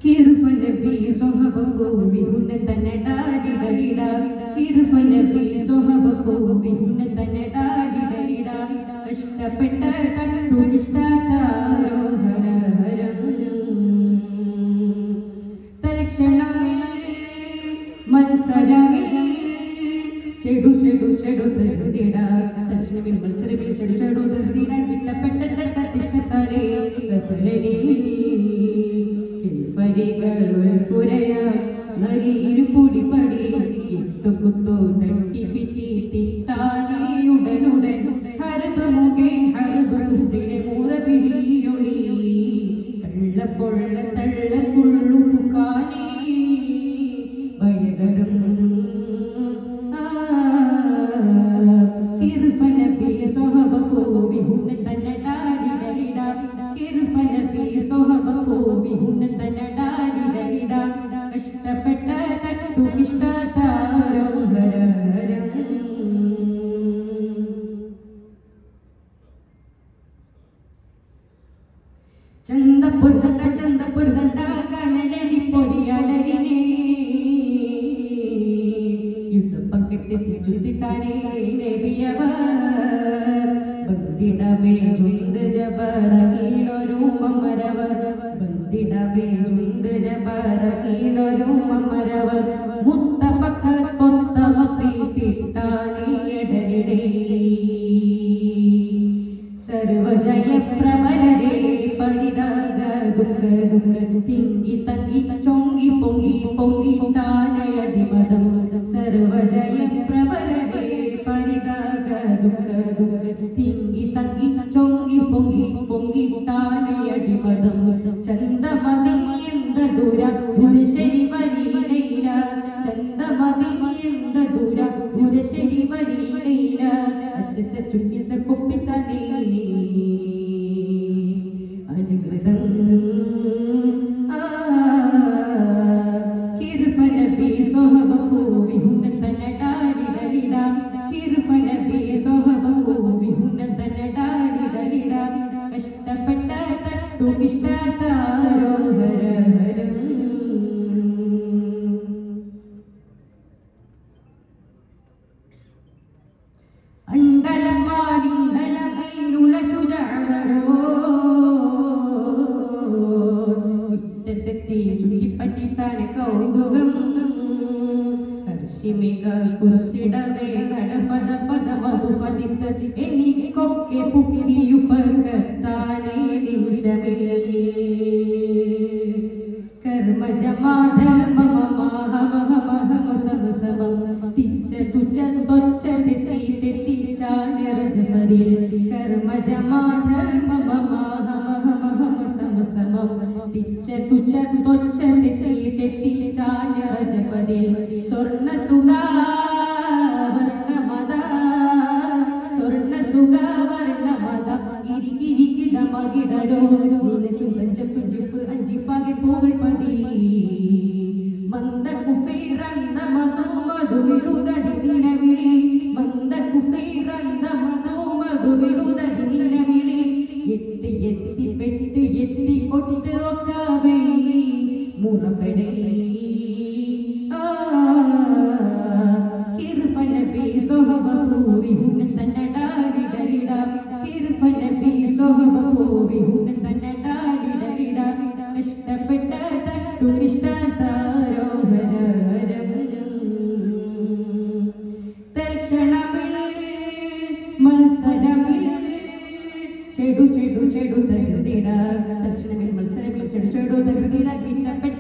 കിർഫനബി സ്വഹബകോ വിഹുന തനടാലിടലിട കിർഫനബി സ്വഹബകോ വിഹുന തനടാലിടലിട കഷ്ടപ്പെട്ട കണ്ടു നിഷ്ഠാതാരോ ഹര ഹരം തൽക്ഷണമിൽ മത്സരമിൽ ചെടു ചെടു ചെടു തരുതിട തൽക്ഷണമിൽ മത്സരമിൽ ചെടു ചെടു തരുതിട കിട്ടപ്പെട്ട തിഷ്ടത്താരേ സഫലനി പൊടിപടി ഇട്ടുകുത്തു തട്ടിപ്പിറ്റി തിട്ടാനെയുടനുടൻ ഹർബ് മുഖേ ഹർബ് കുഫ്രിനെ മുറവിളിയൊളി കള്ളപ്പൊള്ള തള്ളക്കുള്ളു പുക്കാനേ ഭയകരം കിർഫനബി സ്വഹബകോ വിഹുന തനടാലിടലിട കിർഫനബി സ്വഹബകോ വിഹുന തനടാലിടലിട കഷ്ടപ്പെട്ട തട്ടു കിഷ്ടാതാരോ ഹര ഹരം ചന്തപ്പുരതണ്ട കനലരി പൊരിയലരിനെ യുദ്ധപങ്കത്തെത്തി ചുതിട്ടാനേ നബിയവർ ബന്ദിടവേ ചുന്ത് ജബറീലൊരു അമരവർ ബന്ദിടവേ ചുന്ത് ജബറീലൊരു അമരവർ മുത്തപക്കത്തൊത്തവപ്പി തിട്ടാനേടലിടേ സർവജയപ്രബലരേ പരിതാഗ ദുഃഖ ദുഃഖ തിങ്കി തങ്കി ചൊങ്കി പൊങ്കി പൊങ്കിട്ടാനയടിമതം സർവജയപ്രബലരേ പരിതാഗ ദുഃഖ ദുഃഖ തിങ്കി തങ്കി ചൊങ്കി പൊങ്കി പൊങ്കിട്ടാനയടിമതം ചന്ദമതി എന്ത ദൂര പുരശരി വരീലയില ചന്ദമതി എന്ത ദൂര പുരശരി വരീലയില അച്ചച്ച ചുക്കിച്ച കൊപ്പിച്ചനേ അനുകൃതം കിർഫനബി സ്വഹബകോ വിഹുന തനടാലിടലിട കിർഫനബി സ്വഹബകോ വിഹുന തനടാലിടലിട കഷ്ടപ്പെട്ട തട്ടു കിഷ്ടാതാരോ ഹര ഹരം അണ്ടലമാരിണ്ടലമൈലുള്ള ശുജഅവരോ മുറ്റത്തെത്തി ചുറ്റിപ്പറ്റിട്ടാണ് കൗതുകം ഹർഷിമിക കുർസിടവേ ഹടഫദ ഫദ വധു ഫദിത്ത് എനിക്കൊക്കെ പുക്കിയുപകത്താനേ നിമിഷമിൽ കർമ്മജമാധർമ്മ മമഹമഹമഹമ സമസമം തിച്ച തുച്ച തൊച്ച തെറ്റി തെറ്റി ചാരജഫരിൽ കർമ്മജമാധർമ്മ മമഹമഹമഹമ സമസമം തിച്ച തുച്ച തൊച്ച തെറ്റി തെറ്റി ചാരജഫരിൽ സ്വർണ്ണ സുഗാവർണമദ സ്വർണ്ണ സുഗാവർണമദ ഇരികിരികിടമകിടരോ നിന്നെ ചുണ്ടഞ്ചത്തു ജിഫ് അഞ്ചിഫാകെ പോകൾപതി മന്ദ കുഫൈറന്ദ മതോ മധുവിടുദതി നിലവിളി മന്ദ കുഫൈറന്ദ മതോ മധുവിടുദതി നിലവിളി എട്ടി എത്തി പെട്ടി എത്തി കൊട്ട് ഒക്കാവേ മുറപ്പെടേ കിർഫനബി സ്വഹബകോ വിഹുന തനടാലിടലിട കിർഫനബി സ്വഹബകോ വിഹുന തനടാലിടലിട കഷ്ടപ്പെട്ട തട്ടു നിഷ്ഠാതാരോ ഹര ഹരം തൽക്ഷണമിൽ മത്സരമിൽ ചെടു ചെടു ചെടു തരുതിട തൽക്ഷണമിൽ മത്സരമിൽ ചെടു ചെടു തരുതിട കിട്ടപ്പെട്ട